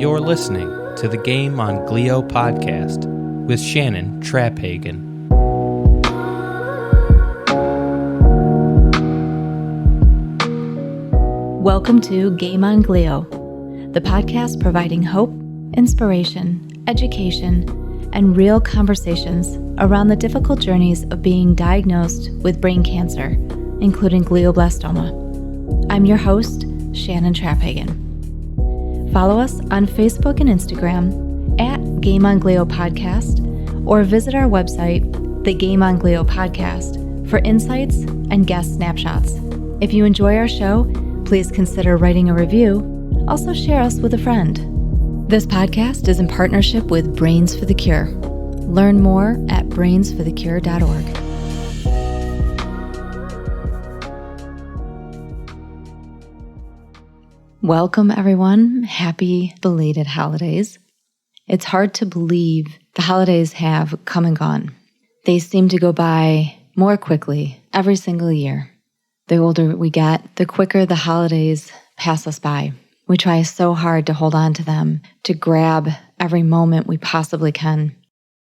You're listening to the Game On Glio podcast with Shannon Traphagen. Welcome to Game On Glio, the podcast providing hope, inspiration, education, and real conversations around the difficult journeys of being diagnosed with brain cancer, including glioblastoma. I'm your host, Shannon Traphagen. Follow us on Facebook and Instagram at Game On Glio Podcast, or visit our website, the Game On Glio Podcast, for insights and guest snapshots. If you enjoy our show, please consider writing a review. Also share us with a friend. This podcast is in partnership with Brains for the Cure. Learn more at brainsforthecure.org. Welcome, everyone. Happy belated holidays. It's hard to believe the holidays have come and gone. They seem to go by more quickly every single year. The older we get, the quicker the holidays pass us by. We try so hard to hold on to them, to grab every moment we possibly can.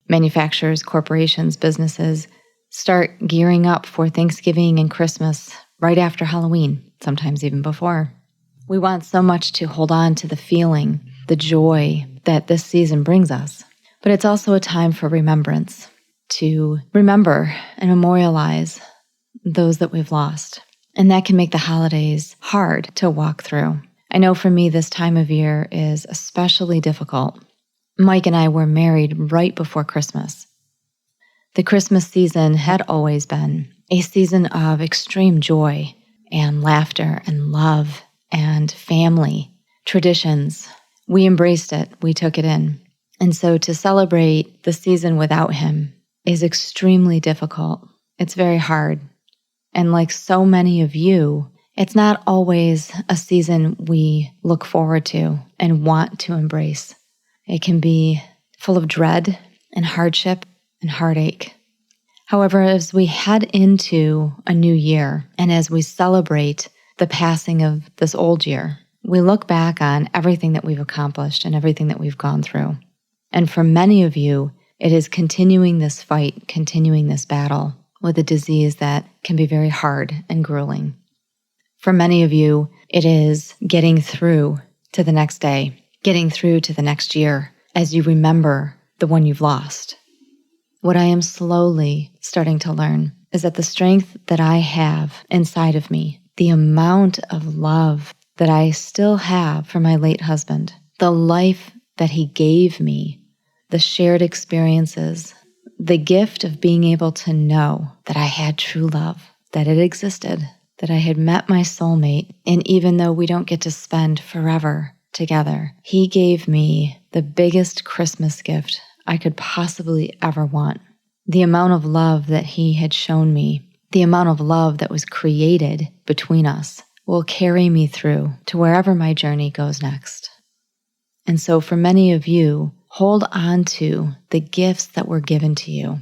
Manufacturers, corporations, businesses start gearing up for Thanksgiving and Christmas right after Halloween, sometimes even before. We want so much to hold on to the feeling, the joy that this season brings us. But it's also a time for remembrance, to remember and memorialize those that we've lost. And that can make the holidays hard to walk through. I know for me, this time of year is especially difficult. Mike and I were married right before Christmas. The Christmas season had always been a season of extreme joy and laughter and love and family, traditions. We embraced it. We took it in. And so to celebrate the season without him is extremely difficult. It's very hard. And like so many of you, it's not always a season we look forward to and want to embrace. It can be full of dread and hardship and heartache. However, as we head into a new year and as we celebrate the passing of this old year, we look back on everything that we've accomplished and everything that we've gone through. And for many of you, it is continuing this fight, continuing this battle with a disease that can be very hard and grueling. For many of you, it is getting through to the next day, getting through to the next year as you remember the one you've lost. What I am slowly starting to learn is that the strength that I have inside of me, the amount of love that I still have for my late husband, the life that he gave me, the shared experiences, the gift of being able to know that I had true love, that it existed, that I had met my soulmate, and even though we don't get to spend forever together, he gave me the biggest Christmas gift I could possibly ever want. The amount of love that he had shown me, the amount of love that was created between us will carry me through to wherever my journey goes next. And so for many of you, hold on to the gifts that were given to you.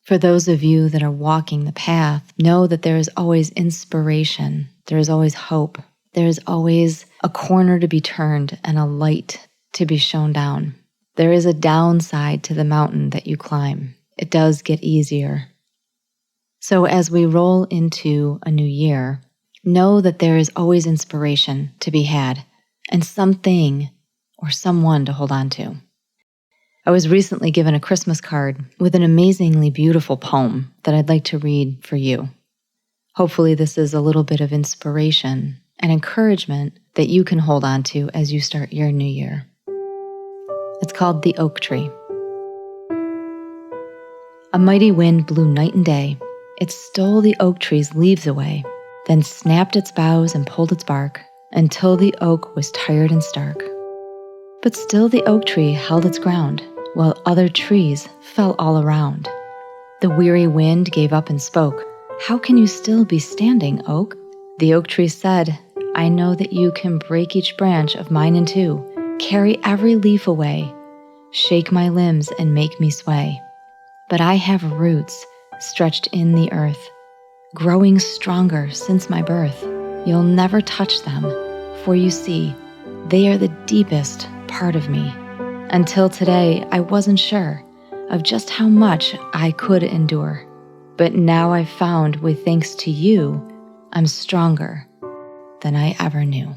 For those of you that are walking the path, know that there is always inspiration. There is always hope. There is always a corner to be turned and a light to be shone down. There is a downside to the mountain that you climb. It does get easier. So as we roll into a new year, know that there is always inspiration to be had and something or someone to hold on to. I was recently given a Christmas card with an amazingly beautiful poem that I'd like to read for you. Hopefully this is a little bit of inspiration and encouragement that you can hold on to as you start your new year. It's called The Oak Tree. A mighty wind blew night and day. It stole the oak tree's leaves away, then snapped its boughs and pulled its bark until the oak was tired and stark. But still the oak tree held its ground, while other trees fell all around. The weary wind gave up and spoke, "How can you still be standing, oak?" The oak tree said, "I know that you can break each branch of mine in two, carry every leaf away, shake my limbs and make me sway. But I have roots stretched in the earth, growing stronger since my birth. You'll never touch them, for you see, they are the deepest part of me. Until today, I wasn't sure of just how much I could endure. But now I've found, with thanks to you, I'm stronger than I ever knew.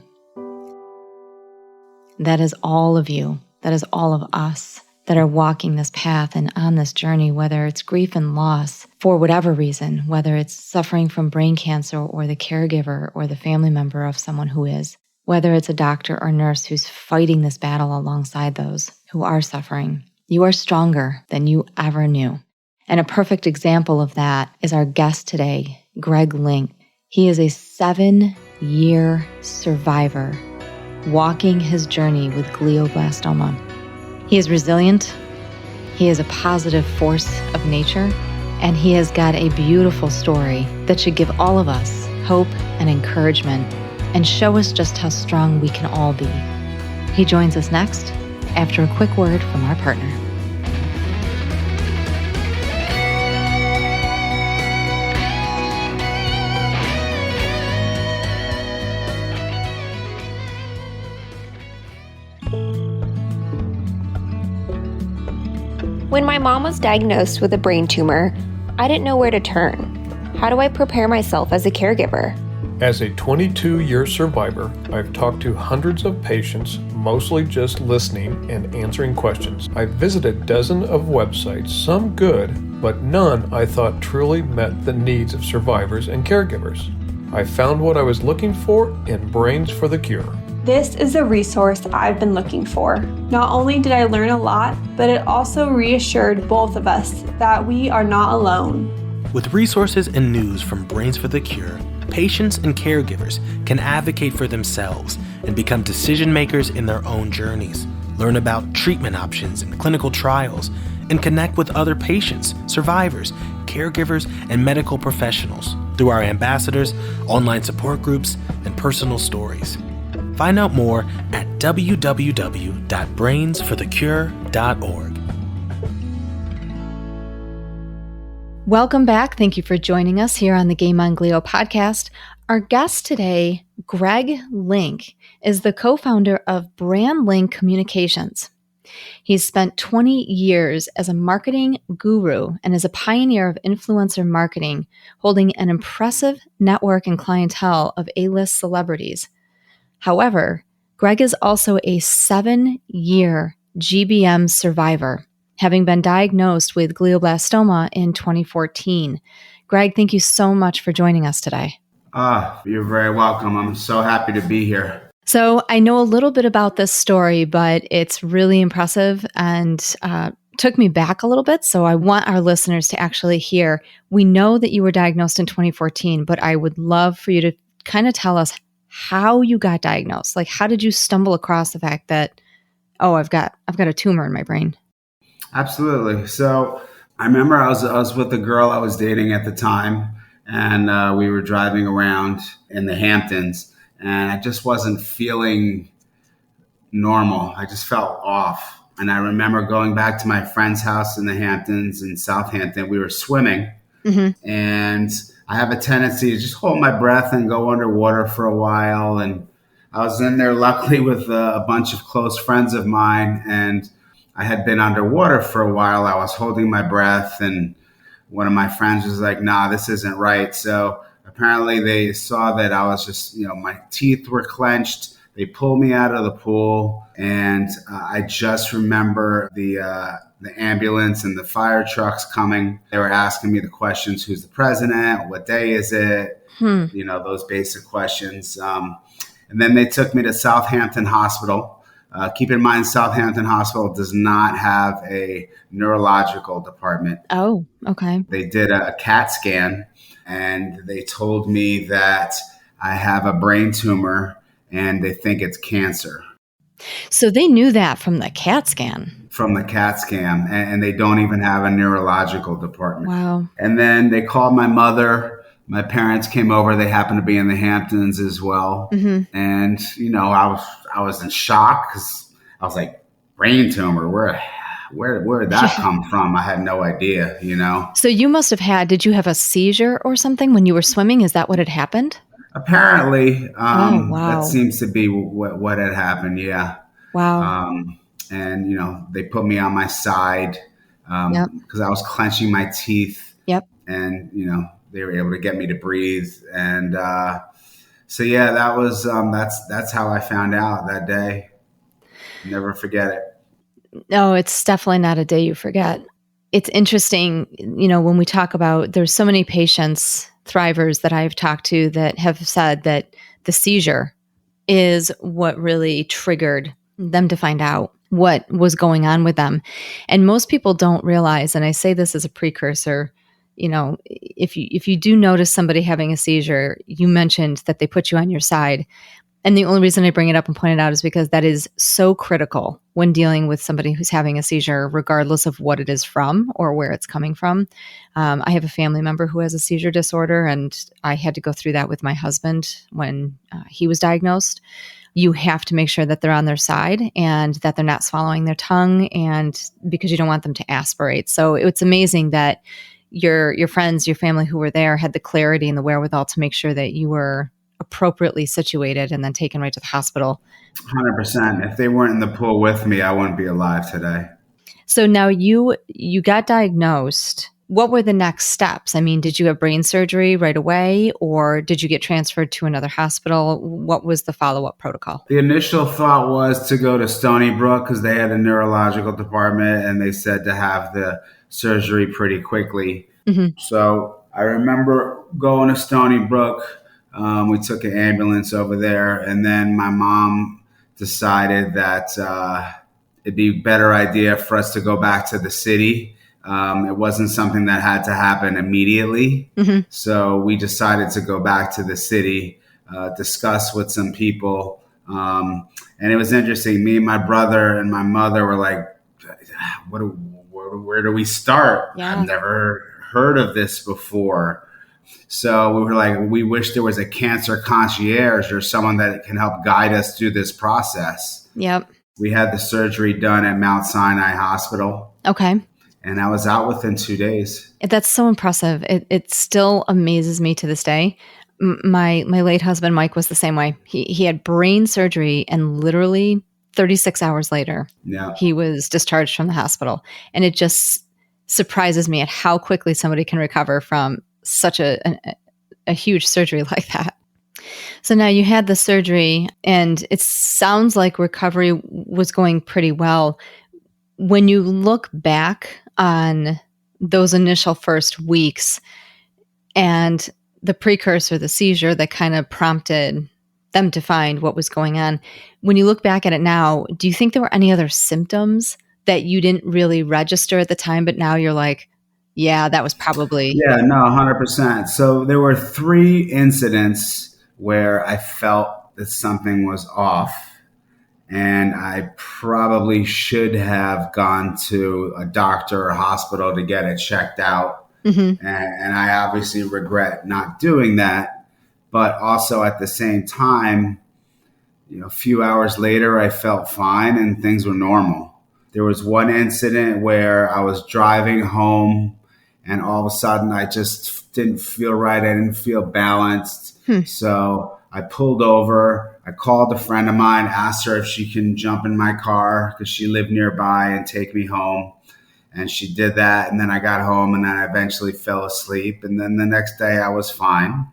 That is all of you. That is all of us that are walking this path and on this journey, whether it's grief and loss for whatever reason, whether it's suffering from brain cancer or the caregiver or the family member of someone who is, whether it's a doctor or nurse who's fighting this battle alongside those who are suffering. You are stronger than you ever knew. And a perfect example of that is our guest today, Greg Link. He is a 7-year survivor walking his journey with glioblastoma. He is resilient, he is a positive force of nature, and he has got a beautiful story that should give all of us hope and encouragement and show us just how strong we can all be. He joins us next after a quick word from our partner. When my mom was diagnosed with a brain tumor, I didn't know where to turn. How do I prepare myself as a caregiver? As a 22-year survivor, I've talked to hundreds of patients, mostly just listening and answering questions. I've visited dozens of websites, some good, but none I thought truly met the needs of survivors and caregivers. I found what I was looking for in Brains for the Cure. This is a resource I've been looking for. Not only did I learn a lot, but it also reassured both of us that we are not alone. With resources and news from Brains for the Cure, patients and caregivers can advocate for themselves and become decision makers in their own journeys, learn about treatment options and clinical trials, and connect with other patients, survivors, caregivers, and medical professionals through our ambassadors, online support groups, and personal stories. Find out more at www.brainsforthecure.org. Welcome back. Thank you for joining us here on the Game On Glio podcast. Our guest today, Greg Link, is the co-founder of Brand Link Communications. He's spent 20 years as a marketing guru and is a pioneer of influencer marketing, holding an impressive network and clientele of A-list celebrities. However, Greg is also a 7-year GBM survivor, having been diagnosed with glioblastoma in 2014. Greg, thank you so much for joining us today. You're very welcome. I'm so happy to be here. So I know a little bit about this story, but it's really impressive and took me back a little bit. So I want our listeners to actually hear. We know that you were diagnosed in 2014, but I would love for you to kind of tell us how you got diagnosed. Like, how did you stumble across the fact that, I've got a tumor in my brain? Absolutely. So I remember I was with a girl I was dating at the time, and we were driving around in the Hamptons, and I just wasn't feeling normal. I just felt off. And I remember going back to my friend's house in the Hamptons in Southampton. We were swimming, and I have a tendency to just hold my breath and go underwater for a while. And I was in there luckily with a bunch of close friends of mine, and I had been underwater for a while. I was holding my breath, and one of my friends was like, nah, this isn't right. So apparently they saw that I was just, my teeth were clenched. They pulled me out of the pool, and I just remember the ambulance and the fire trucks coming. They were asking me the questions: who's the president? What day is it? Those basic questions. And then they took me to Southampton Hospital. Keep in mind, Southampton Hospital does not have a neurological department. Oh, okay. They did a CAT scan, and they told me that I have a brain tumor and they think it's cancer. So they knew that from the CAT scan? From the CAT scan, and they don't even have a neurological department. Wow. And then they called my mother. My parents came over. They happened to be in the Hamptons as well. And, I was in shock because I was like, brain tumor, where did that come from? I had no idea, So you must have did you have a seizure or something when you were swimming? Is that what had happened? Apparently, wow. That seems to be what had happened. Yeah. Wow. And, they put me on my side Yep. because I was clenching my teeth. Yep. And, they were able to get me to breathe. And so, yeah, that was that's how I found out that day. Never forget it. No, it's definitely not a day you forget. It's interesting, when we talk about, there's so many patients, thrivers that I've talked to that have said that the seizure is what really triggered them to find out what was going on with them. And most people don't realize, and I say this as a precursor, if you do notice somebody having a seizure, you mentioned that they put you on your side. And the only reason I bring it up and point it out is because that is so critical when dealing with somebody who's having a seizure, regardless of what it is from or where it's coming from. I have a family member who has a seizure disorder, and I had to go through that with my husband when he was diagnosed. You have to make sure that they're on their side and that they're not swallowing their tongue, and because you don't want them to aspirate. So it's amazing that your friends, your family who were there had the clarity and the wherewithal to make sure that you were appropriately situated and then taken right to the hospital. 100%. If they weren't in the pool with me, I wouldn't be alive today. So now you got diagnosed. What were the next steps? I mean, did you have brain surgery right away, or did you get transferred to another hospital? What was the follow-up protocol? The initial thought was to go to Stony Brook because they had a neurological department, and they said to have the surgery pretty quickly. Mm-hmm. So I remember going to Stony Brook. We took an ambulance over there, and then my mom decided that it'd be a better idea for us to go back to the city. It wasn't something that had to happen immediately. Mm-hmm. So we decided to go back to the city, discuss with some people. And it was interesting. Me and my brother and my mother were like, where do we start? Yeah. I've never heard of this before. So we were like, we wish there was a cancer concierge or someone that can help guide us through this process. Yep. We had the surgery done at Mount Sinai Hospital. Okay. And I was out within 2 days. That's so impressive. It still amazes me to this day. My late husband, Mike, was the same way. He had brain surgery, and literally 36 hours later, he was discharged from the hospital. And it just surprises me at how quickly somebody can recover from such a huge surgery like that. So now you had the surgery, and it sounds like recovery was going pretty well. When you look back on those initial first weeks and the precursor, the seizure that kind of prompted them to find what was going on, when you look back at it now, do you think there were any other symptoms that you didn't really register at the time, but now you're like, yeah, that was probably... Yeah, no, 100%. So there were 3 incidents where I felt that something was off, and I probably should have gone to a doctor or hospital to get it checked out. Mm-hmm. And I obviously regret not doing that. But also at the same time, a few hours later, I felt fine and things were normal. There was one incident where I was driving home, and all of a sudden I just didn't feel right. I didn't feel balanced. So I pulled over. I called a friend of mine, asked her if she can jump in my car because she lived nearby and take me home. And she did that. And then I got home, and then I eventually fell asleep. And then the next day I was fine.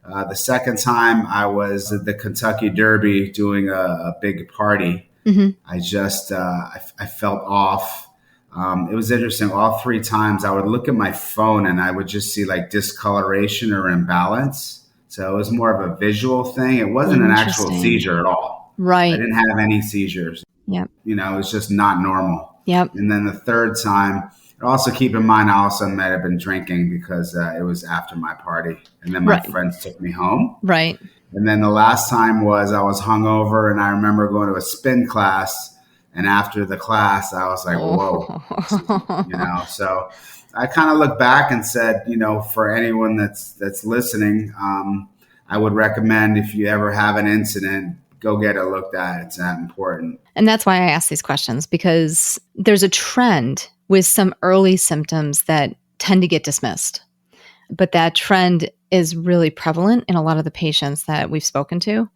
The second time I was at the Kentucky Derby doing a big party. Mm-hmm. I just, I felt off. It was interesting. All 3 times I would look at my phone and I would just see like discoloration or imbalance. So it was more of a visual thing. It wasn't an actual seizure at all. Right. I didn't have any seizures. Yep. It was just not normal. Yep. And then the third time, also keep in mind, I also might have been drinking because it was after my party. And then my friends took me home. Right. And then the last time was I was hungover, and I remember going to a spin class. And after the class, I was like, whoa, so I kind of look back and said, for anyone that's listening, I would recommend if you ever have an incident, go get it looked at. It's that important. And that's why I ask these questions, because there's a trend with some early symptoms that tend to get dismissed. but that trend is really prevalent in a lot of the patients that we've spoken to.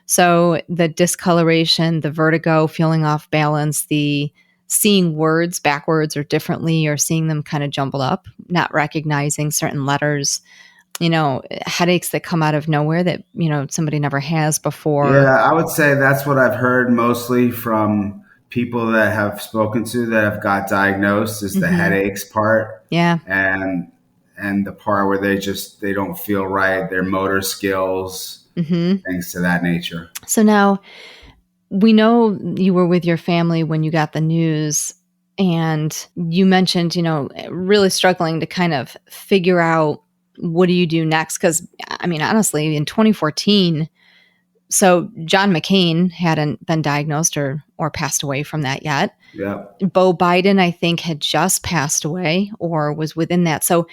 So the discoloration, the vertigo, feeling off balance, the seeing words backwards or differently, or seeing them kind of jumbled up, not recognizing certain letters, headaches that come out of nowhere that, somebody never has before. Yeah, I would say that's what I've heard mostly from people that have spoken to that have got diagnosed is the headaches part. Yeah. And the part where they don't feel right, their motor skills, things to that nature. So now we know you were with your family when you got the news, and you mentioned, really struggling to kind of figure out what do you do next? Because, honestly, in 2014, so John McCain hadn't been diagnosed or passed away from that yet. Yeah. Beau Biden, I think, had just passed away or was within that. So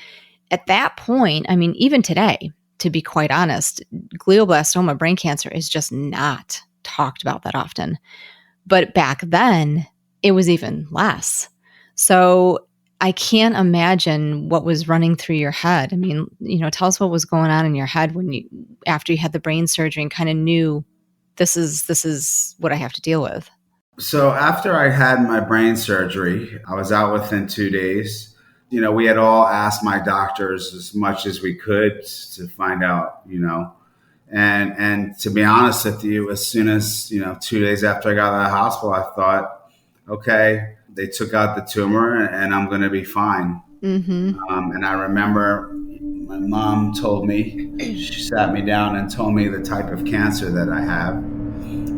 at that point, even today, to be quite honest, glioblastoma, brain cancer, is just not talked about that often. But back then, it was even less. So I can't imagine what was running through your head. Tell us what was going on in your head after you had the brain surgery and kind of knew this is what I have to deal with. So after I had my brain surgery, I was out within 2 days. We had all asked my doctors as much as we could to find out, and to be honest with you, as soon as, 2 days after I got out of the hospital, I thought, okay, they took out the tumor and I'm going to be fine. And I remember my mom told me, she sat me down and told me the type of cancer that I have.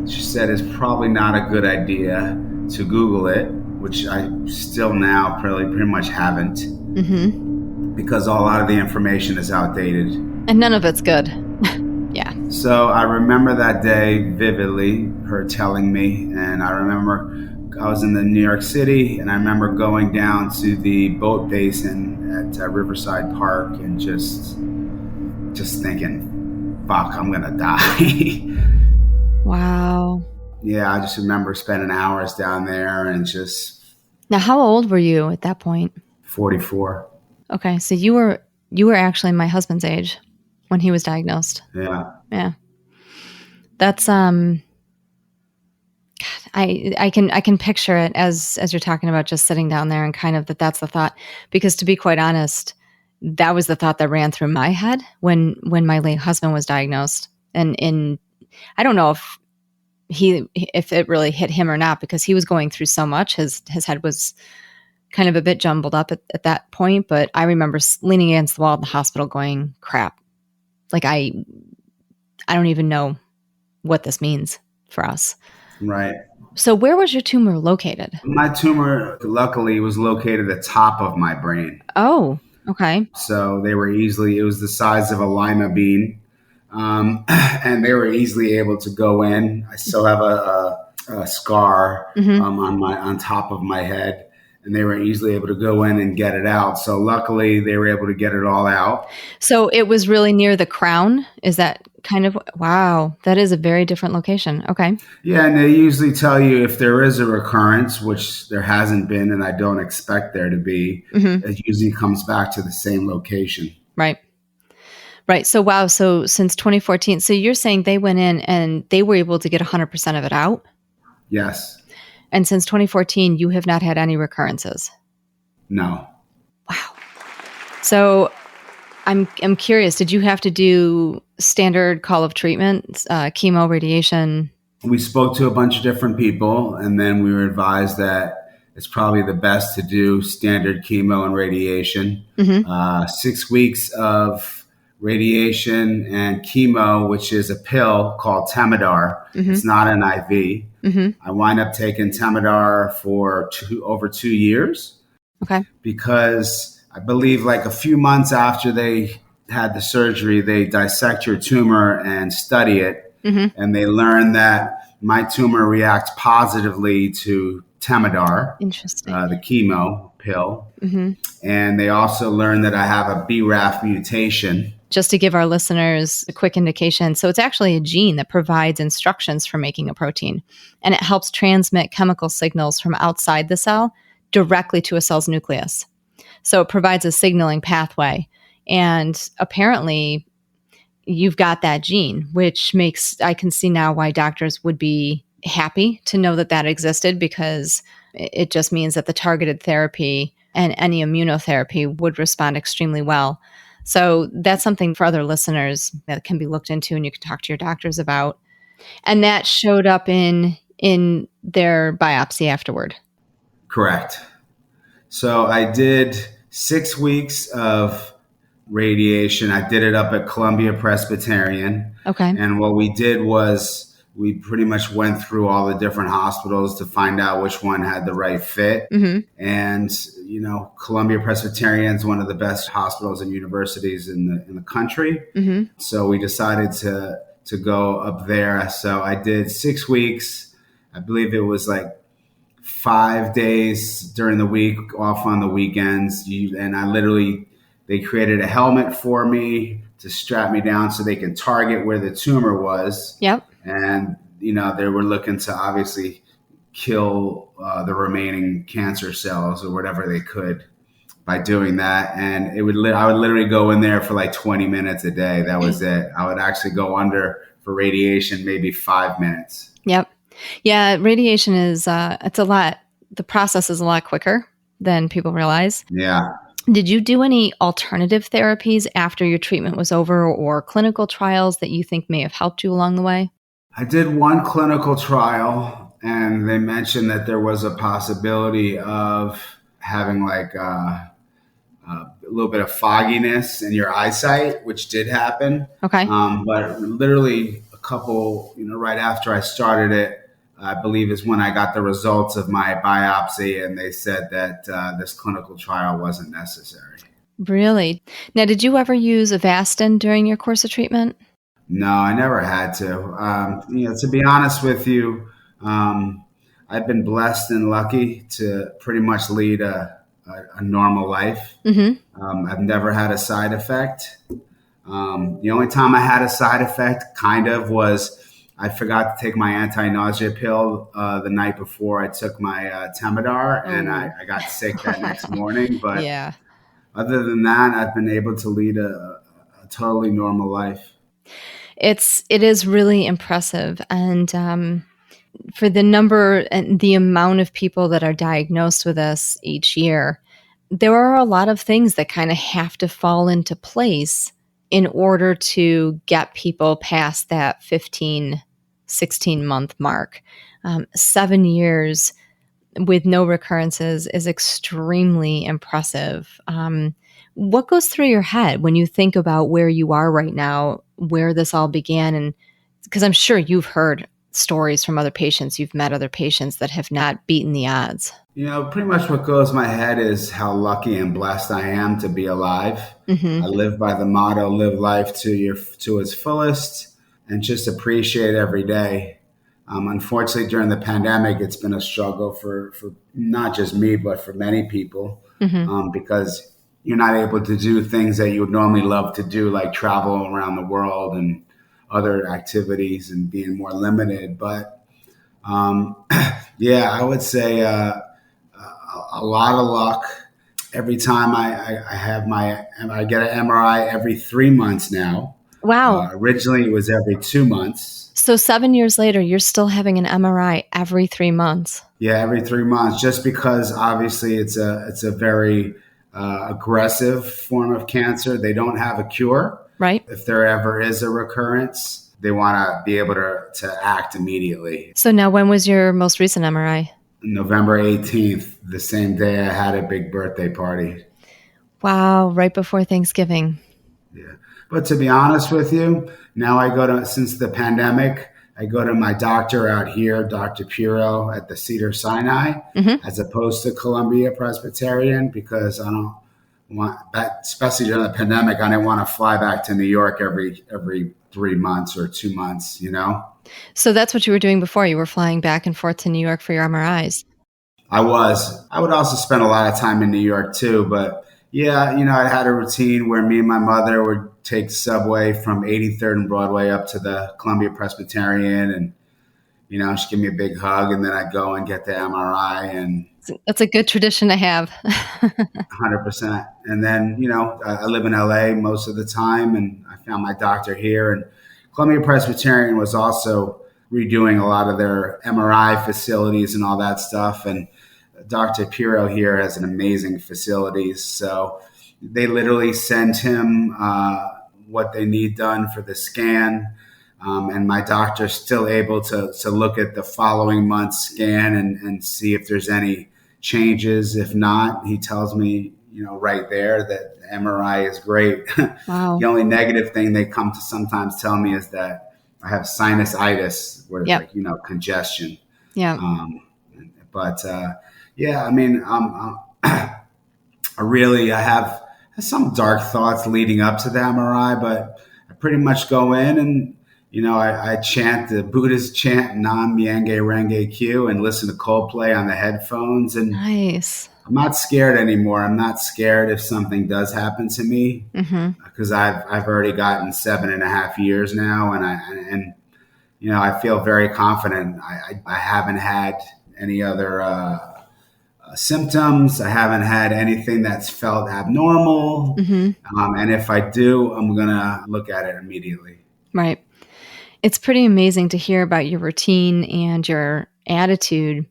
She said it's probably not a good idea to Google it, which I still now pretty much haven't, because a lot of the information is outdated. And none of it's good. Yeah. So I remember that day vividly, her telling me, and I remember I was in New York City, and I remember going down to the boat basin at Riverside Park and just thinking, fuck, I'm going to die. Wow. Yeah, I just remember spending hours down there and just... Now, how old were you at that point? 44. Okay, so you were actually my husband's age when he was diagnosed. Yeah. Yeah. That's God, I can picture it as you're talking about just sitting down there and kind of that's the thought, because to be quite honest, that was the thought that ran through my head when my late husband was diagnosed, and I don't know if it really hit him or not, because he was going through so much. His head was kind of a bit jumbled up at that point, but I remember leaning against the wall in the hospital going, crap, like I don't even know what this means for us. Right. So where was your tumor located? My tumor, luckily, was located at the top of my brain. Oh, okay. So it was the size of a lima bean. And they were easily able to go in. I still have a scar on top of my head, and they were easily able to go in and get it out. So luckily, they were able to get it all out. So it was really near the crown? Is that kind of, wow, that is a very different location. Okay. Yeah, and they usually tell you if there is a recurrence, which there hasn't been, and I don't expect there to be, it usually comes back to the same location. Right. Right. So, wow. So since 2014, so you're saying they went in and they were able to get 100% of it out? Yes. And since 2014, you have not had any recurrences? No. Wow. So I'm curious, did you have to do standard call of treatment, chemo, radiation? We spoke to a bunch of different people, and then we were advised that it's probably the best to do standard chemo and radiation. 6 weeks of radiation and chemo, which is a pill called Temodar. It's not an IV. I wind up taking Temodar for over 2 years. Okay. Because I believe like a few months after they had the surgery, they dissect your tumor and study it. And they learn that my tumor reacts positively to Temodar, interesting, the chemo pill. And they also learn that I have a BRAF mutation. Just to give our listeners a quick indication, so it's actually a gene that provides instructions for making a protein, and it helps transmit chemical signals from outside the cell directly to a cell's nucleus. So it provides a signaling pathway. And apparently you've got that gene, which I can see now why doctors would be happy to know that that existed, because it just means that the targeted therapy and any immunotherapy would respond extremely well. So that's something for other listeners that can be looked into, and you can talk to your doctors about. And that showed up in their biopsy afterward. Correct. So I did 6 weeks of radiation. I did it up at Columbia Presbyterian. Okay. And what we did was we pretty much went through all the different hospitals to find out which one had the right fit. Mm-hmm. And, Columbia Presbyterian is one of the best hospitals and universities in the country. Mm-hmm. So we decided to go up there. So I did 6 weeks. I believe it was like 5 days during the week, off on the weekends. And they created a helmet for me to strap me down so they can target where the tumor was. Yep. And, they were looking to obviously kill the remaining cancer cells or whatever they could by doing that. And I would literally go in there for like 20 minutes a day. That was it. I would actually go under for radiation, maybe 5 minutes. Yep. Yeah. Radiation is, it's a lot. The process is a lot quicker than people realize. Yeah. Did you do any alternative therapies after your treatment was over, or clinical trials that you think may have helped you along the way? I did one clinical trial, and they mentioned that there was a possibility of having like a little bit of fogginess in your eyesight, which did happen. Okay. But literally a couple, right after I started it, I believe is when I got the results of my biopsy, and they said that this clinical trial wasn't necessary. Really? Now, did you ever use Avastin during your course of treatment? No, I never had to. To be honest with you, I've been blessed and lucky to pretty much lead a normal life. Mm-hmm. I've never had a side effect. The only time I had a side effect was I forgot to take my anti-nausea pill the night before I took my Temodar, and I got sick that next morning. But yeah. Other than that, I've been able to lead a totally normal life. It is really impressive. And for the number and the amount of people that are diagnosed with this each year, there are a lot of things that kind of have to fall into place in order to get people past that 16-month mark. 7 years with no recurrences is extremely impressive. What goes through your head when you think about where you are right now, where this all began? And because I'm sure you've heard stories from other patients, you've met other patients that have not beaten the odds. Pretty much what goes in my head is how lucky and blessed I am to be alive. Mm-hmm. I live by the motto, live life to its fullest, and just appreciate every day. Unfortunately, during the pandemic, it's been a struggle for not just me, but for many people, because you're not able to do things that you would normally love to do, like travel around the world and other activities, and being more limited. But I would say a lot of luck. Every time I get an MRI every 3 months now. Wow. Originally, it was every 2 months. So 7 years later, you're still having an MRI every 3 months. Yeah, every 3 months, just because obviously it's a very aggressive form of cancer. They don't have a cure. Right. If there ever is a recurrence, they want to be able to act immediately. So now, when was your most recent MRI? November 18th, the same day I had a big birthday party. Wow, right before Thanksgiving. Yeah. But to be honest with you, now since the pandemic, I go to my doctor out here, Dr. Piro at the Cedar Sinai, as opposed to Columbia Presbyterian, because I don't want, especially during the pandemic, I didn't want to fly back to New York every 3 months or 2 months, So that's what you were doing before. You were flying back and forth to New York for your MRIs. I would also spend a lot of time in New York too, but yeah, I had a routine where me and my mother would take the subway from 83rd and Broadway up to the Columbia Presbyterian, and she'd give me a big hug, and then I'd go and get the MRI, and That's a good tradition to have. 100%. And then, I live in LA most of the time, and I found my doctor here. And Columbia Presbyterian was also redoing a lot of their MRI facilities and all that stuff. And Dr. Piro here has an amazing facilities. So they literally send him what they need done for the scan. And my doctor's still able to look at the following month's scan and see if there's any changes. If not, he tells me, right there that the MRI is great. Wow. The only negative thing they come to sometimes tell me is that I have sinusitis, where it's Yep. like, congestion. Yeah. But yeah, I mean, I have some dark thoughts leading up to the MRI, but I pretty much go in and, I chant the Buddhist chant, Nam Myange Renge Kyo, and listen to Coldplay on the headphones. And Nice. I'm not scared anymore. I'm not scared if something does happen to me, because I've already gotten 7.5 years now, and I feel very confident. I haven't had any other symptoms. I haven't had anything that's felt abnormal, and if I do, I'm gonna look at it immediately. Right. It's pretty amazing to hear about your routine and your attitude.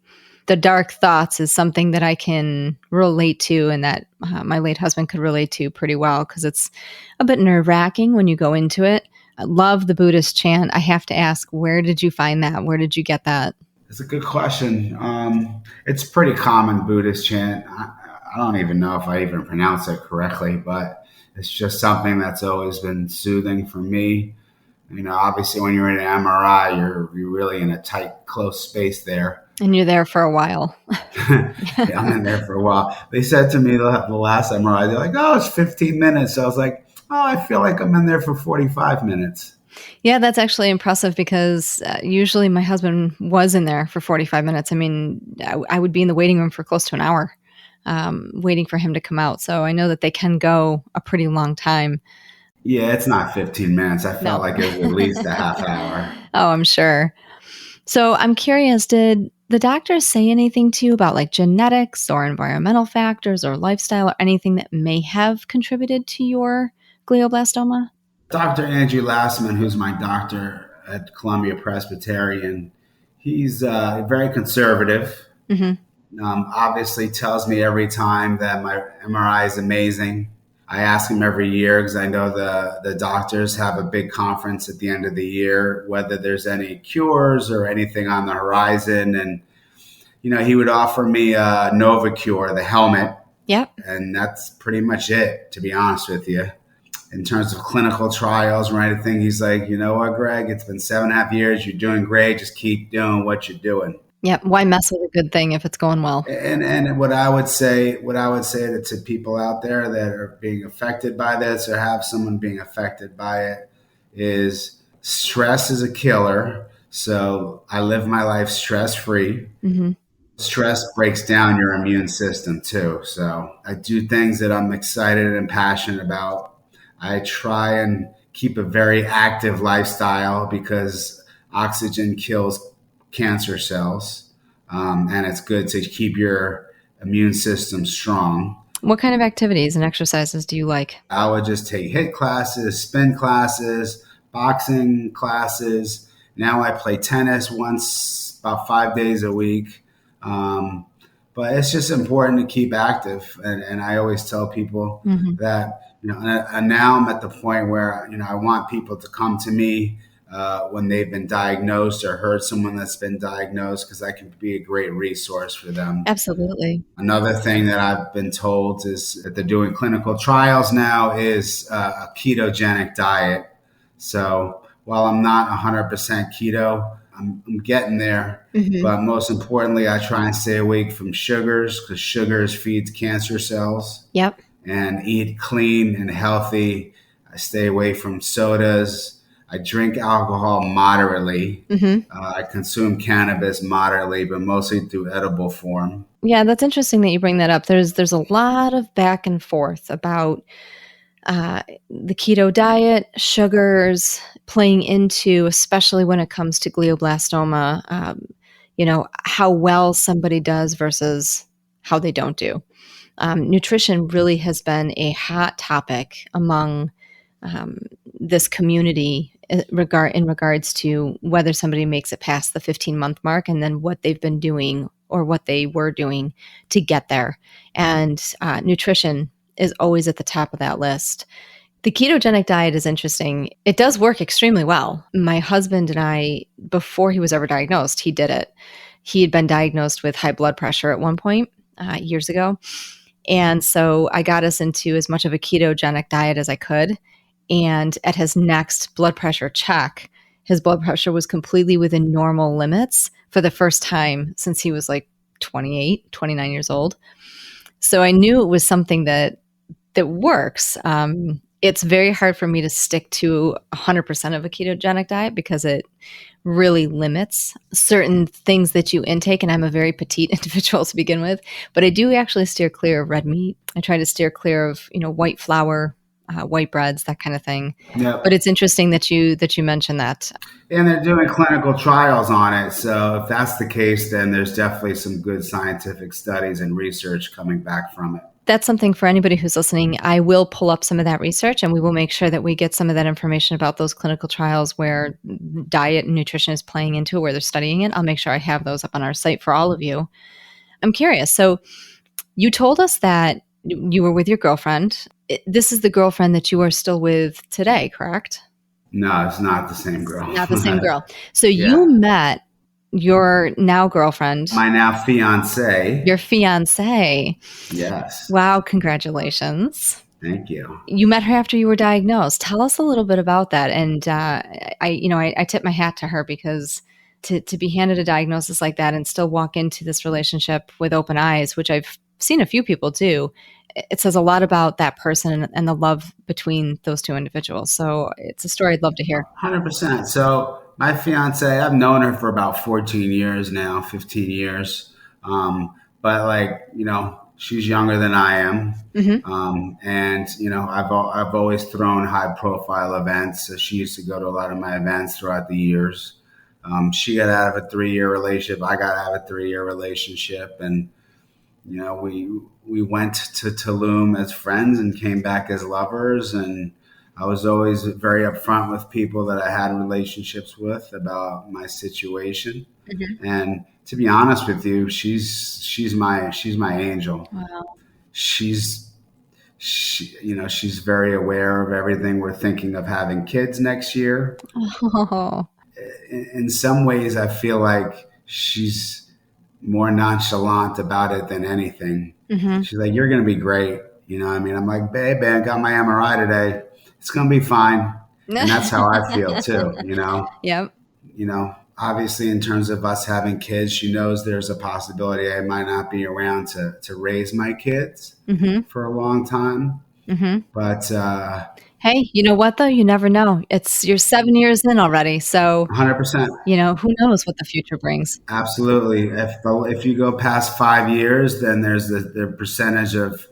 The dark thoughts is something that I can relate to, and that my late husband could relate to pretty well, because it's a bit nerve-wracking when you go into it. I love the Buddhist chant. I have to ask, where did you find that? Where did you get that? It's a good question. It's pretty common Buddhist chant. I don't even know if I even pronounce it correctly, but it's just something that's always been soothing for me. Obviously, when you're in an MRI, you're really in a tight, close space there. And you're there for a while. Yeah, I'm in there for a while. They said to me the last MRI, they're like, "Oh, it's 15 minutes." So I was like, "Oh, I feel like I'm in there for 45 minutes." Yeah, that's actually impressive, because usually my husband was in there for 45 minutes. I mean, I would be in the waiting room for close to an hour waiting for him to come out. So I know that they can go a pretty long time. Yeah, it's not 15 minutes. I felt No. like it was at least a half hour. Oh, I'm sure. So I'm curious, did the doctors say anything to you about like genetics or environmental factors or lifestyle or anything that may have contributed to your glioblastoma? Dr. Andrew Lassman, who's my doctor at Columbia Presbyterian, he's very conservative. Obviously tells me every time that my MRI is amazing. I ask him every year, because I know the doctors have a big conference at the end of the year, whether there's any cures or anything on the horizon. And, he would offer me a NovaCure, the helmet. Yep. And that's pretty much it, to be honest with you. In terms of clinical trials or anything, he's like, "You know what, Greg, it's been 7.5 years. You're doing great. Just keep doing what you're doing." Yep. Why mess with a good thing if it's going well? And what I would say to people out there that are being affected by this or have someone being affected by it is, stress is a killer. So I live my life stress-free. Stress breaks down your immune system too. So I do things that I'm excited and passionate about. I try and keep a very active lifestyle, because oxygen kills cancer cells, and it's good to keep your immune system strong. What kind of activities and exercises do you like? I would just take HIIT classes, spin classes, boxing classes. Now I play tennis about 5 days a week. But it's just important to keep active. And I always tell people that, and now I'm at the point where, I want people to come to me when they've been diagnosed or heard someone that's been diagnosed, because I can be a great resource for them. Absolutely. Another thing that I've been told is that they're doing clinical trials now is a ketogenic diet. So while I'm not 100% keto, I'm getting there. But most importantly, I try and stay away from sugars, because sugars feeds cancer cells. Yep. And eat clean and healthy. I stay away from sodas. I drink alcohol moderately. I consume cannabis moderately, but mostly through edible form. Yeah, that's interesting that you bring that up. There's a lot of back and forth about the keto diet, sugars playing into, especially when it comes to glioblastoma, how well somebody does versus how they don't do. Nutrition really has been a hot topic among this community in regards to whether somebody makes it past the 15-month mark and then what they've been doing or what they were doing to get there. And nutrition is always at the top of that list. The ketogenic diet is interesting. It does work extremely well. My husband and I, before he was ever diagnosed, he did it. He had been diagnosed with high blood pressure at one point years ago. And so I got us into as much of a ketogenic diet as I could. And at his next blood pressure check, his blood pressure was completely within normal limits for the first time since he was like 28, 29 years old. So I knew it was something that works. It's very hard for me to stick to 100% of a ketogenic diet because it really limits certain things that you intake. And I'm a very petite individual to begin with, but I do actually steer clear of red meat. I try to steer clear of, white flour, white breads, that kind of thing. Yep. But it's interesting that you mentioned that. And they're doing clinical trials on it. So if that's the case, then there's definitely some good scientific studies and research coming back from it. That's something for anybody who's listening. I will pull up some of that research and we will make sure that we get some of that information about those clinical trials where diet and nutrition is playing into it, where they're studying it. I'll make sure I have those up on our site for all of you. I'm curious. So you told us that you were with your girlfriend. This is the girlfriend that you are still with today, correct? No, it's not the same girl. Not the same girl. So you met your now girlfriend. My now fiance. Your fiance. Yes. Wow, congratulations. Thank you. You met her after you were diagnosed. Tell us a little bit about that. And I tip my hat to her because to be handed a diagnosis like that and still walk into this relationship with open eyes, which I've seen a few people do, it says a lot about that person and the love between those two individuals. So it's a story I'd love to hear. 100%. So my fiance, I've known her for about 14 years now, 15 years. But she's younger than I am. Mm-hmm. And I've always thrown high profile events. So she used to go to a lot of my events throughout the years. She got out of a 3-year relationship. I got out of a 3-year relationship. And, we went to Tulum as friends and came back as lovers. And I was always very upfront with people that I had relationships with about my situation. Mm-hmm. And to be honest with you, she's my angel. Wow. She's very aware of everything. We're thinking of having kids next year. Oh. In some ways, I feel like she's more nonchalant about it than anything. Mm-hmm. She's like, "You're going to be great." I'm like, "Babe, I got my MRI today. It's going to be fine." And that's how I feel too, Yep. Obviously in terms of us having kids, she knows there's a possibility I might not be around to raise my kids mm-hmm. for a long time. Mm-hmm. But, hey, you know what though? You never know. You're 7 years in already. So 100%, who knows what the future brings? Absolutely. If you go past 5 years, then there's the percentage of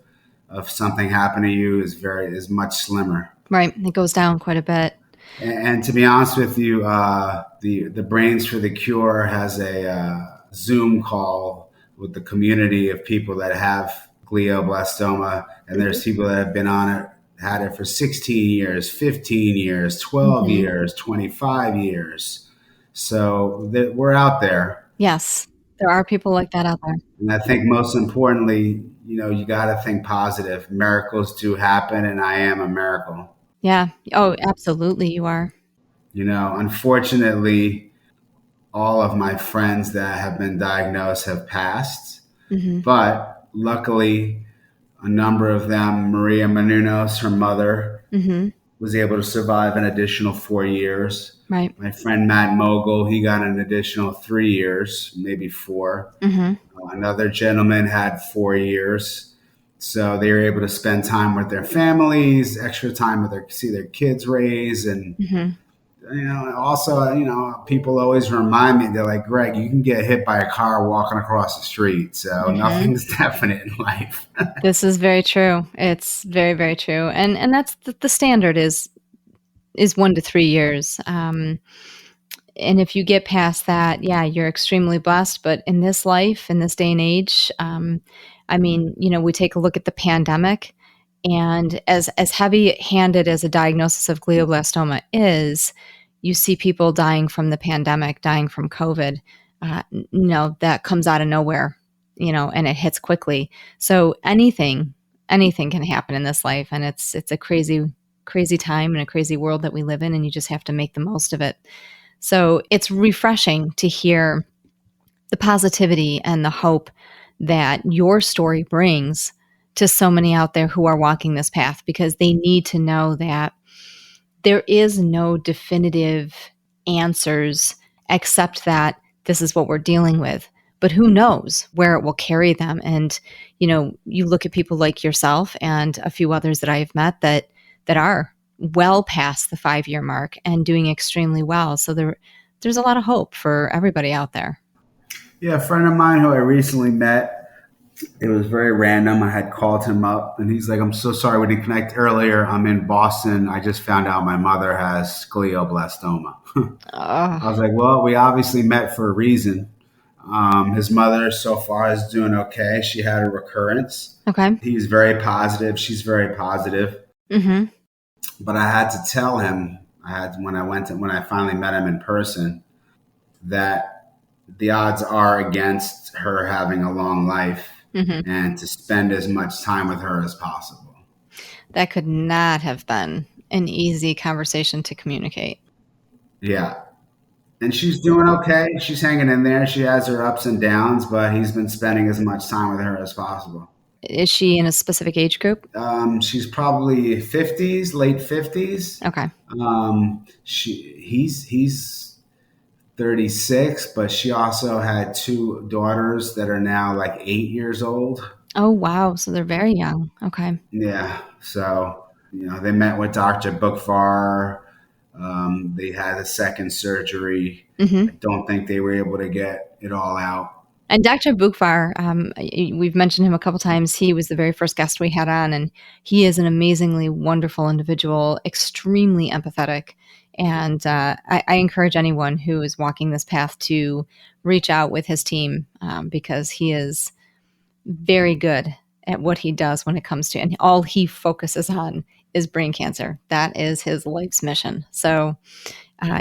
something happening to you is much slimmer. Right. It goes down quite a bit. And to be honest with you, the Brains for the Cure has a Zoom call with the community of people that have glioblastoma. And there's people that have been on it, had it for 16 years, 15 years, 12 mm-hmm. years, 25 years. So we're out there. Yes, there are people like that out there. And I think most importantly, you got to think positive. Miracles do happen, and I am a miracle. Yeah. Oh, absolutely. You are. Unfortunately, all of my friends that have been diagnosed have passed. Mm-hmm. But luckily, a number of them, Maria Menounos, her mother, mm-hmm. was able to survive an additional 4 years. Right. My friend Matt Mogul, he got an additional 3 years, maybe 4. Mm-hmm. Another gentleman had 4 years. So they were able to spend time with their families, extra time with see their kids raise. And, mm-hmm. Also, people always remind me, they're like, "Greg, you can get hit by a car walking across the street. So mm-hmm. nothing's definite in life." This is very true. It's very, very true. And that's the standard is 1 to 3 years. And if you get past that, yeah, you're extremely blessed. But in this life, in this day and age, I mean, we take a look at the pandemic, and as heavy-handed as a diagnosis of glioblastoma is, you see people dying from the pandemic, dying from COVID. That comes out of nowhere, and it hits quickly. So anything can happen in this life, and it's a crazy, crazy time and a crazy world that we live in, and you just have to make the most of it. So it's refreshing to hear the positivity and the hope that your story brings to so many out there who are walking this path, because they need to know that there is no definitive answers except that this is what we're dealing with. But who knows where it will carry them? And, you look at people like yourself and a few others that I've met that are well past the 5-year mark and doing extremely well. So there's a lot of hope for everybody out there. Yeah, a friend of mine who I recently met, it was very random. I had called him up and he's like, I'm so sorry we didn't connect earlier. I'm in Boston. I just found out my mother has glioblastoma. I was like, well, we obviously met for a reason. His mother so far is doing okay. She had a recurrence. Okay. He's very positive. She's very positive. Mm-hmm. But I had to tell him, when I finally met him in person, that the odds are against her having a long life, mm-hmm. and to spend as much time with her as possible. That could not have been an easy conversation to communicate. Yeah. And she's doing okay. She's hanging in there. She has her ups and downs, but he's been spending as much time with her as possible. Is she in a specific age group? She's probably 50s, late 50s. Okay. He's 36, but she also had 2 daughters that are now like 8 years old. Oh, wow. So they're very young. Okay. Yeah. So, they met with Dr. Bookvar. They had a second surgery. Mm-hmm. I don't think they were able to get it all out. And Dr. Bookvar, we've mentioned him a couple times. He was the very first guest we had on, and he is an amazingly wonderful individual, extremely empathetic. And I encourage anyone who is walking this path to reach out with his team, because he is very good at what he does when it comes to, and all he focuses on is brain cancer. That is his life's mission. So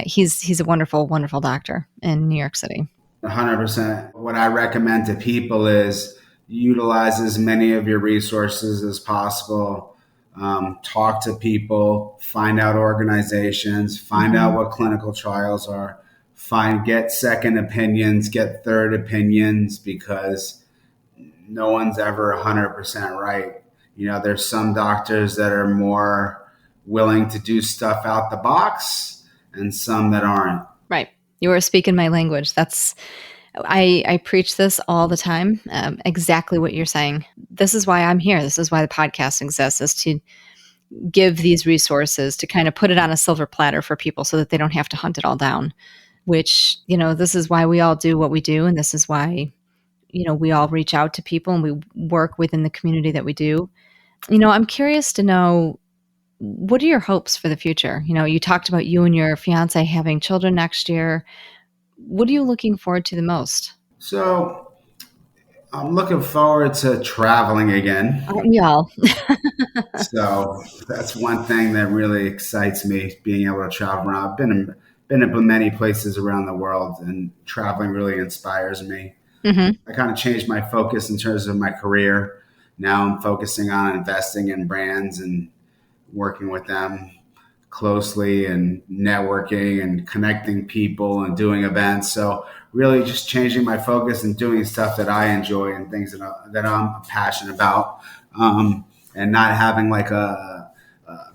he's a wonderful, wonderful doctor in New York City. 100%. What I recommend to people is utilize as many of your resources as possible. Talk to people, find out organizations, find out what clinical trials are, get second opinions, get third opinions, because no one's ever 100% right. There's some doctors that are more willing to do stuff out the box and some that aren't. Right. You are speaking my language. I preach this all the time. Exactly what you're saying. This is why I'm here. This is why the podcast exists, is to give these resources, to kind of put it on a silver platter for people so that they don't have to hunt it all down, which, this is why we all do what we do. And this is why, we all reach out to people and we work within the community that we do. I'm curious to know, what are your hopes for the future? You talked about you and your fiance having children next year. What are you looking forward to the most? So I'm looking forward to traveling again. Aren't we all? So that's one thing that really excites me, being able to travel around. I've been in many places around the world, and traveling really inspires me. Mm-hmm. I kind of changed my focus in terms of my career. Now I'm focusing on investing in brands and working with them closely and networking and connecting people and doing events. So really just changing my focus and doing stuff that I enjoy and things that I'm passionate about, and not having like a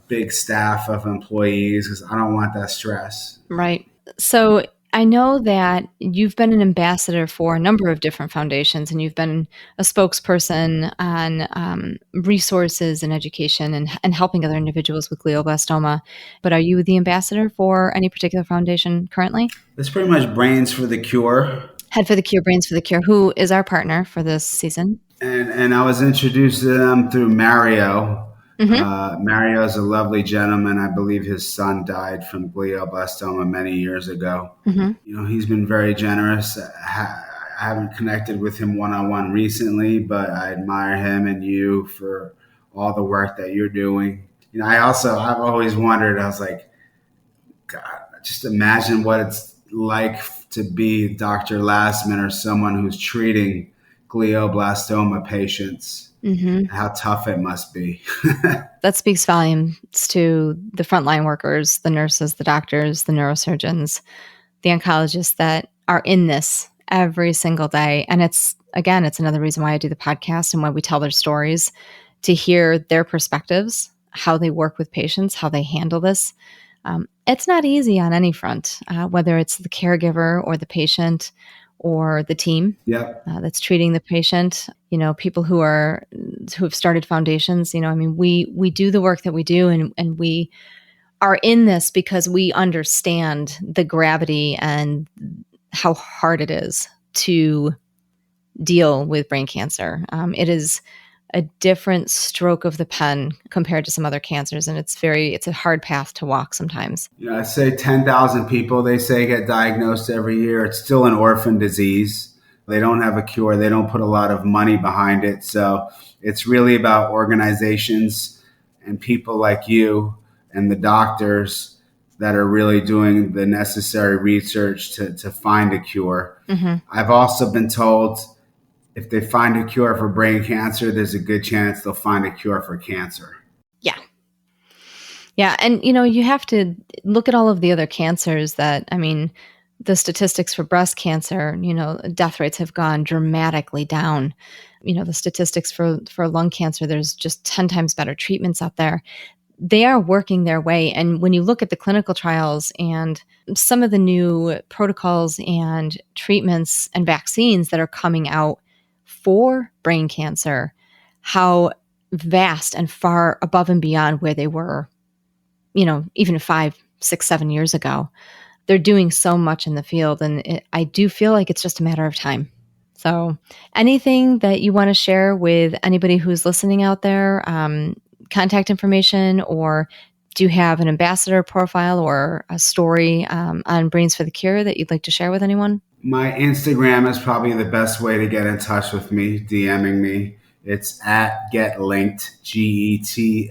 big staff of employees, because I don't want that stress. Right. So I know that you've been an ambassador for a number of different foundations, and you've been a spokesperson on resources and education and helping other individuals with glioblastoma. But are you the ambassador for any particular foundation currently? It's pretty much Brains for the Cure. Head for the Cure, Brains for the Cure, who is our partner for this season. And I was introduced to them through Mario. Mm-hmm. Mario is a lovely gentleman. I believe his son died from glioblastoma many years ago. Mm-hmm. He's been very generous. I I haven't connected with him one-on-one recently, but I admire him and you for all the work that you're doing. I've always wondered, I was like, God, just imagine what it's like to be Dr. Lastman or someone who's treating glioblastoma patients. Mm-hmm. How tough it must be. That speaks volumes to the frontline workers, the nurses, the doctors, the neurosurgeons, the oncologists that are in this every single day. And it's another reason why I do the podcast and why we tell their stories, to hear their perspectives, how they work with patients, how they handle this. It's not easy on any front, whether it's the caregiver or the patient or the team that's treating the patient. People who have started foundations. We do the work that we do, and we are in this because we understand the gravity and how hard it is to deal with brain cancer. It is a different stroke of the pen compared to some other cancers. And it's a hard path to walk sometimes. I say 10,000 people, they say, get diagnosed every year. It's still an orphan disease. They don't have a cure. They don't put a lot of money behind it. So it's really about organizations and people like you and the doctors that are really doing the necessary research to find a cure. Mm-hmm. I've also been told if they find a cure for brain cancer, there's a good chance they'll find a cure for cancer. Yeah. Yeah. And, you have to look at all of the other cancers the statistics for breast cancer, death rates have gone dramatically down. The statistics for lung cancer, there's just 10 times better treatments out there. They are working their way. And when you look at the clinical trials and some of the new protocols and treatments and vaccines that are coming out for brain cancer, how vast and far above and beyond where they were, even 5, 6, 7 years ago. They're doing so much in the field, and I do feel like it's just a matter of time. So anything that you want to share with anybody who's listening out there, contact information, or do you have an ambassador profile or a story on Brains for the Cure that you'd like to share with anyone? My Instagram is probably the best way to get in touch with me, DMing me. It's @GetLinked,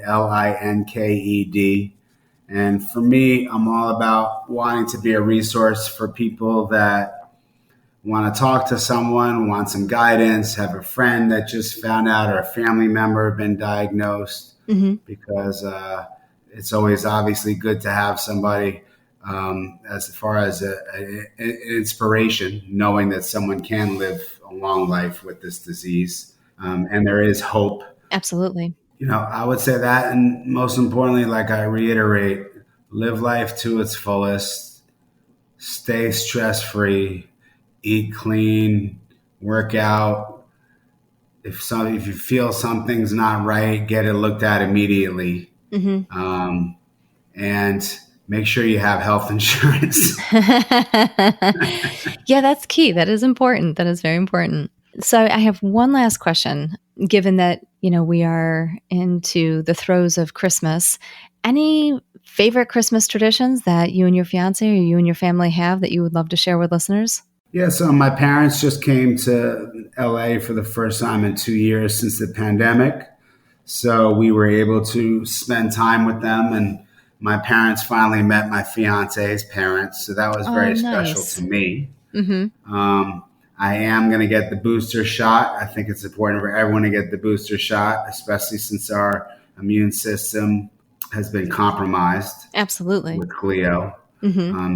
GetLinked. And for me, I'm all about wanting to be a resource for people that want to talk to someone, want some guidance, have a friend that just found out or a family member been diagnosed, because it's always obviously good to have somebody as far as an inspiration, knowing that someone can live a long life with this disease, and there is hope. Absolutely. I would say that, and most importantly, like I reiterate, live life to its fullest, stay stress-free, eat clean, work out. If you feel something's not right, get it looked at immediately. And make sure you have health insurance. Yeah, that's key. That is important. That is very important. So I have one last question, given that, we are into the throes of Christmas. Any favorite Christmas traditions that you and your fiance or you and your family have that you would love to share with listeners? Yeah, so my parents just came to LA for the first time in 2 years since the pandemic. So we were able to spend time with them, and my parents finally met my fiance's parents. So that was very special to me. I am going to get the booster shot. I think it's important for everyone to get the booster shot, especially since our immune system has been compromised. Absolutely. With glio.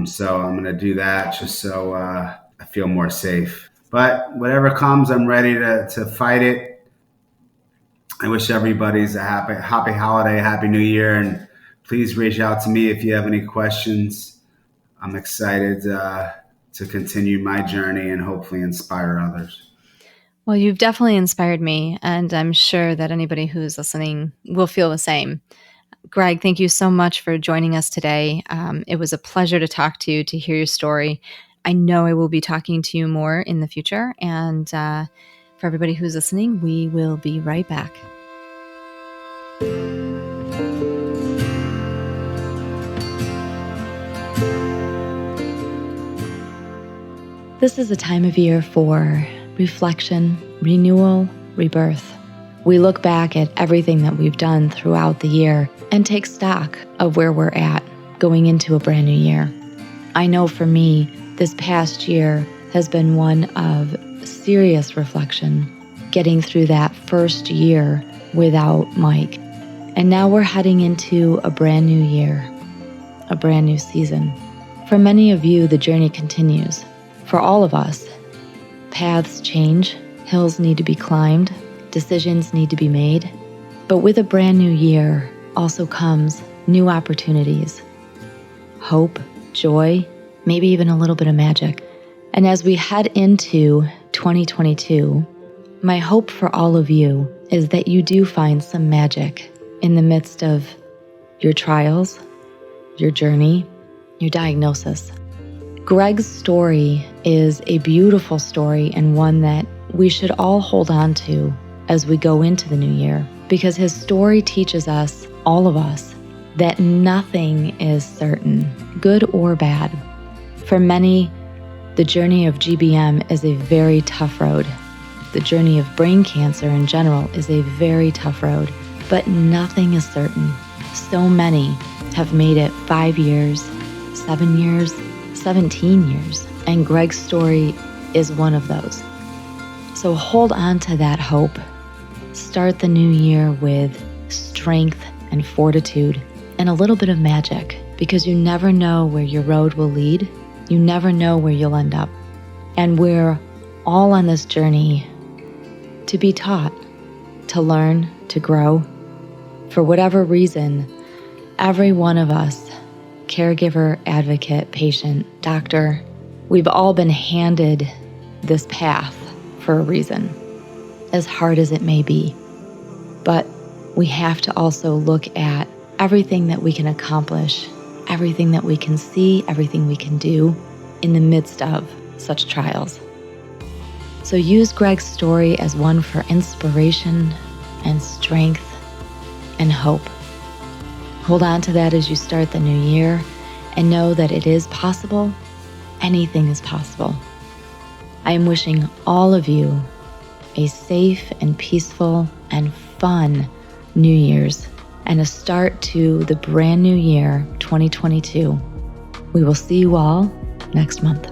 So I'm going to do that just so I feel more safe. But whatever comes, I'm ready to fight it. I wish everybody's a happy holiday, happy new year, and please reach out to me if you have any questions. I'm excited to continue my journey and hopefully inspire others. Well, you've definitely inspired me, and I'm sure that anybody who's listening will feel the same. Greg, thank you so much for joining us today. It was a pleasure to talk to you, to hear your story. I know I will be talking to you more in the future, and for everybody who's listening, we will be right back. This is a time of year for reflection, renewal, rebirth. We look back at everything that we've done throughout the year and take stock of where we're at going into a brand new year. I know for me, this past year has been one of serious reflection, getting through that first year without Mike. And now we're heading into a brand new year, a brand new season. For many of you, the journey continues. For all of us, paths change, hills need to be climbed, decisions need to be made. But with a brand new year also comes new opportunities, hope, joy, maybe even a little bit of magic. And as we head into 2022, my hope for all of you is that you do find some magic in the midst of your trials, your journey, your diagnosis. Greg's story is a beautiful story and one that we should all hold on to as we go into the new year, because his story teaches us, all of us, that nothing is certain, good or bad. For many, the journey of GBM is a very tough road. The journey of brain cancer in general is a very tough road, but nothing is certain. So many have made it 5 years, 7 years, 17 years, and Greg's story is one of those. So hold on to that hope. Start the new year with strength and fortitude and a little bit of magic, because you never know where your road will lead. You never know where you'll end up. And we're all on this journey to be taught, to learn, to grow. For whatever reason, every one of us, caregiver, advocate, patient, doctor, we've all been handed this path for a reason, as hard as it may be. But we have to also look at everything that we can accomplish, everything that we can see, everything we can do in the midst of such trials. So use Greg's story as one for inspiration and strength and hope. Hold on to that as you start the new year and know that it is possible. Anything is possible. I am wishing all of you a safe and peaceful and fun New Year's and a start to the brand new year, 2022. We will see you all next month.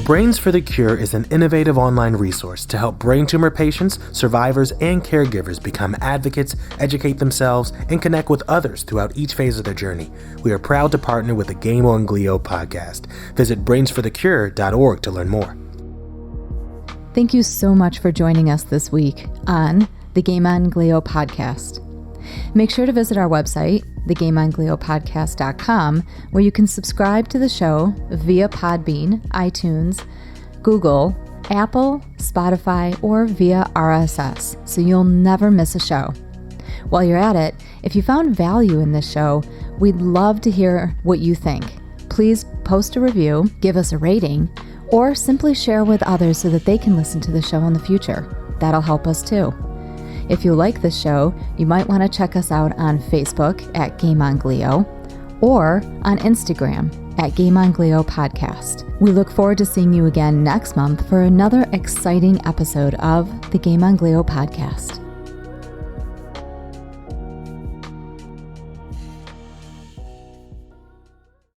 Brains for the Cure is an innovative online resource to help brain tumor patients, survivors, and caregivers become advocates, educate themselves, and connect with others throughout each phase of their journey. We are proud to partner with the Game On Glio podcast. Visit brainsforthecure.org to learn more. Thank you so much for joining us this week on the Game On Glio podcast. Make sure to visit our website, thegameongliopodcast.com, where you can subscribe to the show via Podbean, iTunes, Google, Apple, Spotify, or via RSS, so you'll never miss a show. While you're at it, if you found value in this show, we'd love to hear what you think. Please post a review, give us a rating, or simply share with others so that they can listen to the show in the future. That'll help us too. If you like this show, you might want to check us out on Facebook at Game On Glio or on Instagram at Game On Glio Podcast. We look forward to seeing you again next month for another exciting episode of the Game On Glio Podcast.